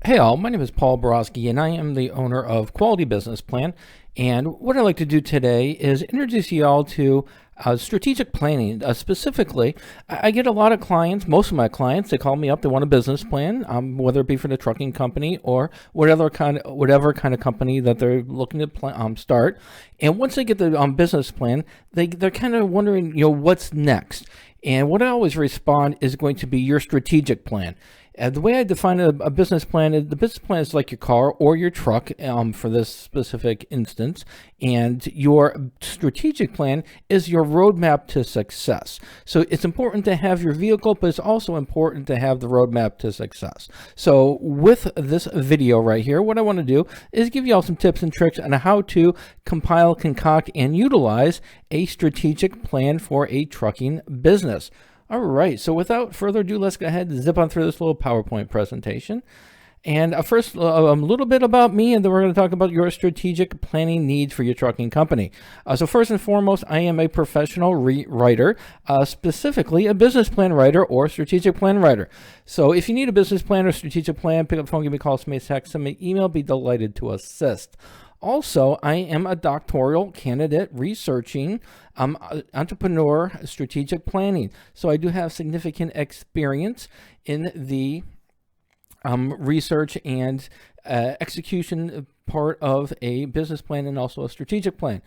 Hey all, my name is Paul Borosky and I am the owner of Quality Business Plan. And what I'd like to do today is introduce you all to strategic planning. Specifically, I get a lot of clients, most of my clients, they call me up, they want a business plan, whether it be for the trucking company or whatever kind of company that they're looking to start. And once they get the business plan, they're kind of wondering, what's next? And what I always respond is going to be your strategic plan. The way I define a business plan is the business plan is like your car or your truck for this specific instance, and your strategic plan is your roadmap to success. So it's important to have your vehicle, but it's also important to have the roadmap to success. So with this video right here, what I want to do is give you all some tips and tricks on how to compile, concoct, and utilize a strategic plan for a trucking business. All right, so without further ado, let's go ahead and zip on through this little PowerPoint presentation. And first, a little bit about me, and then we're going to talk about your strategic planning needs for your trucking company. So first and foremost, I am a professional writer, specifically a business plan writer or strategic plan writer. So if you need a business plan or strategic plan, pick up the phone, give me a call, send me a text, send me an email, be delighted to assist. Also, I am a doctoral candidate researching entrepreneur strategic planning. So I do have significant experience in the research and execution part of a business plan and also a strategic plan.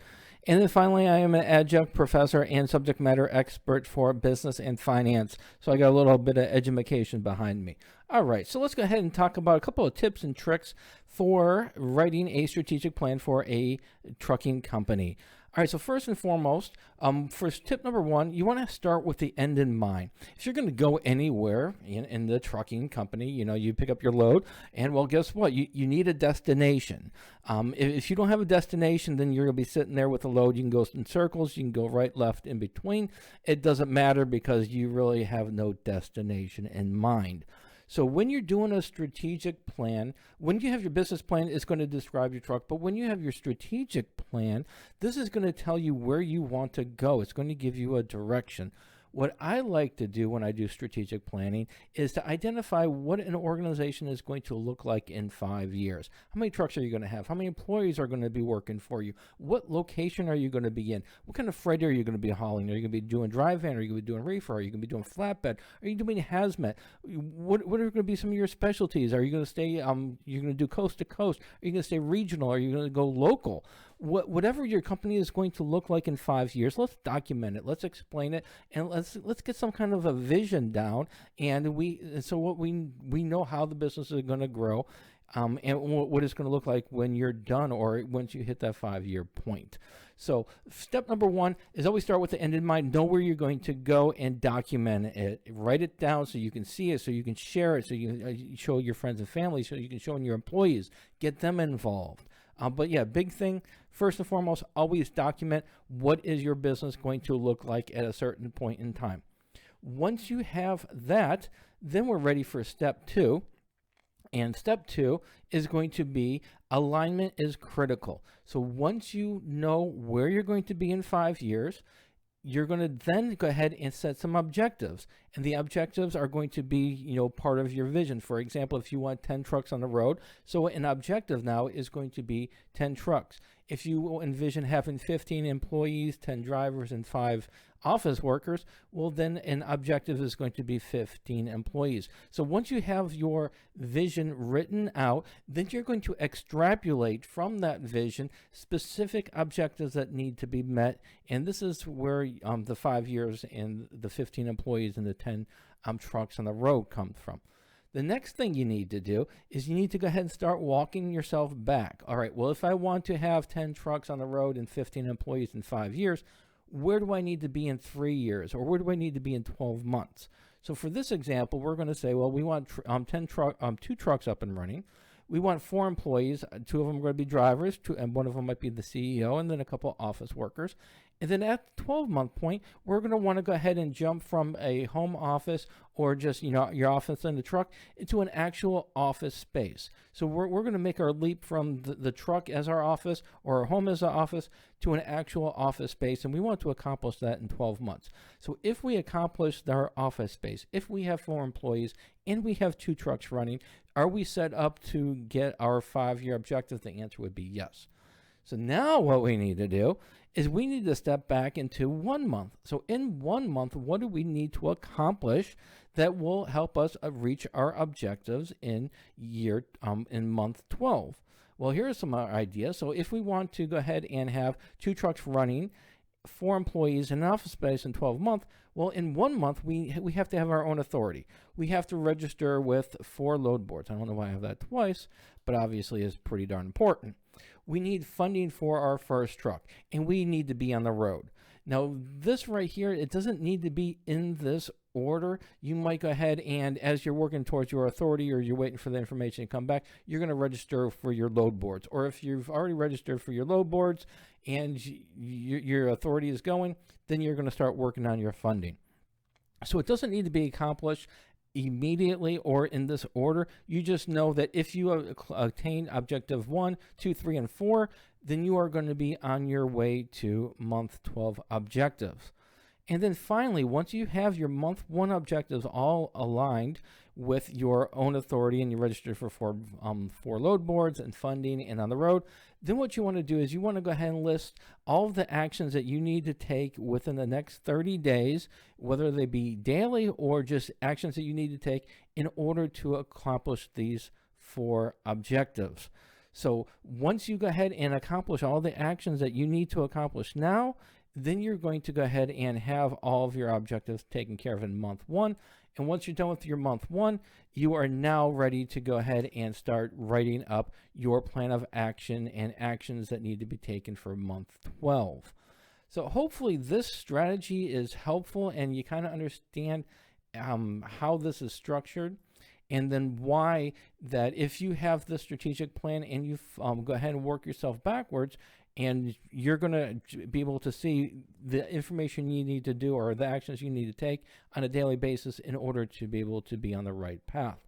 And then finally, I am an adjunct professor and subject matter expert for business and finance. So I got a little bit of education behind me. All right, so let's go ahead and talk about a couple of tips and tricks for writing a strategic plan for a trucking company. All right, so first and foremost, for tip number one, you want to start with the end in mind. If you're going to go anywhere in the trucking company, you pick up your load, and well, guess what? You need a destination. If you don't have a destination, then you're going to be sitting there with a load. You can go in circles, you can go right, left, in between. It doesn't matter because you really have no destination in mind. So when you're doing a strategic plan, when you have your business plan, it's going to describe your truck. But when you have your strategic plan, this is going to tell you where you want to go. It's going to give you a direction. What I like to do when I do strategic planning is to identify what an organization is going to look like in 5 years. How many trucks are you going to have? How many employees are going to be working for you? What location are you going to be in? What kind of freight are you going to be hauling? Are you going to be doing dry van? Are you going to be doing reefer? Are you going to be doing flatbed? Are you doing hazmat? What are going to be some of your specialties? Are you going to stay, you're going to do coast to coast? Are you going to stay regional? Are you going to go local? Whatever your company is going to look like in 5 years, let's document it, let's explain it, and let's get some kind of a vision down. And so what we know how the business is going to grow, and what it's going to look like when you're done or once you hit that 5-year point. So step number one is always start with the end in mind. Know where you're going to go and document it. Write it down so you can see it, so you can share it, so you can show your friends and family, so you can show your employees, get them involved. But yeah, big thing, first and foremost, always document what is your business going to look like at a certain point in time. Once you have that, then we're ready for step two. And step two is going to be alignment is critical. So once you know where you're going to be in 5 years, you're going to then go ahead and set some objectives. And the objectives are going to be, part of your vision. For example, if you want 10 trucks on the road, so an objective now is going to be 10 trucks. If you envision having 15 employees, 10 drivers, and 5 office workers, well, then an objective is going to be 15 employees. So once you have your vision written out, then you're going to extrapolate from that vision specific objectives that need to be met. And this is where the 5 years and the 15 employees and the 10 trucks on the road come from. The next thing you need to do is you need to go ahead and start walking yourself back. All right, well, if I want to have 10 trucks on the road and 15 employees in 5 years, where do I need to be in 3 years, or where do I need to be in 12 months? So for this example, we're going to say, well, we want 2 trucks up and running. We want 4 employees. 2 of them are going to be drivers, and 1 of them might be the CEO, and then a couple office workers. And then at the 12-month point, we're going to want to go ahead and jump from a home office or just, your office in the truck into an actual office space. So we're going to make our leap from the truck as our office or our home as our office to an actual office space, and we want to accomplish that in 12 months. So if we accomplish our office space, if we have 4 employees and we have 2 trucks running, are we set up to get our 5-year objective? The answer would be yes. So now what we need to do is we need to step back into 1 month. So in 1 month, what do we need to accomplish that will help us reach our objectives in month 12? Well, here are some ideas. So if we want to go ahead and have 2 trucks running, 4 employees in an office space in 12 months, well, in 1 month, we have to have our own authority. We have to register with 4 load boards. I don't know why I have that twice, but obviously it's pretty darn important. We need funding for our first truck, and we need to be on the road. Now, this right here, it doesn't need to be in this order. You might go ahead and, as you're working towards your authority or you're waiting for the information to come back, you're going to register for your load boards. Or if you've already registered for your load boards and your authority is going, then you're going to start working on your funding. So it doesn't need to be accomplished immediately or in this order. You just know that if you attain objective 1, 2, 3, and 4, then you are going to be on your way to month 12 objectives. And then finally, once you have your month 1 objectives all aligned with your own authority and you register for 4 load boards and funding and on the road, then what you want to do is you want to go ahead and list all of the actions that you need to take within the next 30 days, whether they be daily or just actions that you need to take in order to accomplish these 4 objectives. So once you go ahead and accomplish all the actions that you need to accomplish now, then you're going to go ahead and have all of your objectives taken care of in month 1. And once you're done with your month 1, you are now ready to go ahead and start writing up your plan of action and actions that need to be taken for month 12. So hopefully this strategy is helpful and you kind of understand how this is structured. And then why that if you have the strategic plan and you go ahead and work yourself backwards, and you're going to be able to see the information you need to do or the actions you need to take on a daily basis in order to be able to be on the right path.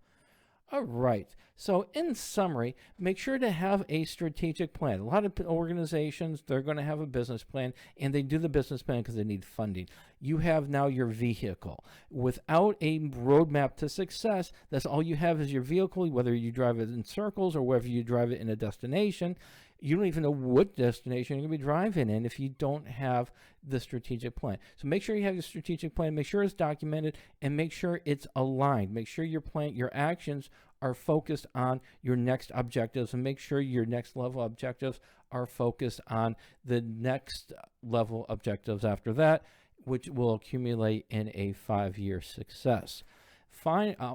All right. So in summary, make sure to have a strategic plan. A lot of organizations, they're going to have a business plan, and they do the business plan because they need funding. You have now your vehicle. Without a roadmap to success, that's all you have is your vehicle, whether you drive it in circles or whether you drive it in a destination. You don't even know what destination you're going to be driving in if you don't have the strategic plan. So make sure you have your strategic plan, make sure it's documented, and make sure it's aligned. Make sure your plan, your actions are focused on your next objectives, and make sure your next level objectives are focused on the next level objectives after that, which will accumulate in a 5-year success.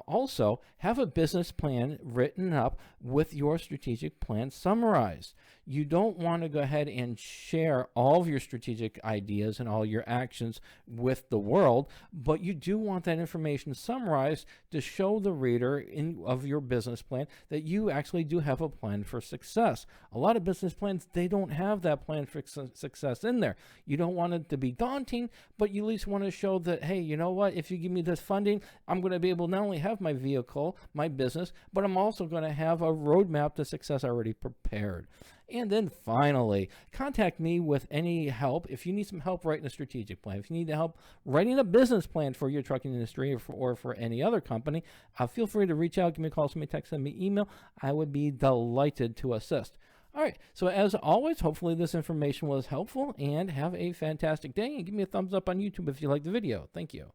Also, have a business plan written up with your strategic plan summarized. You don't want to go ahead and share all of your strategic ideas and all your actions with the world, but you do want that information summarized to show the reader of your business plan that you actually do have a plan for success. A lot of business plans, they don't have that plan for success in there. You don't want it to be daunting, but you at least want to show that, hey, you know what, if you give me this funding, I'm going to be able to not only have my vehicle, my business, but I'm also going to have a roadmap to success already prepared. And then finally, contact me with any help. If you need some help writing a strategic plan, if you need help writing a business plan for your trucking industry or for any other company, feel free to reach out, give me a call, send me a text, send me an email. I would be delighted to assist. All right, so as always, hopefully this information was helpful, and have a fantastic day, and give me a thumbs up on YouTube if you like the video. Thank you.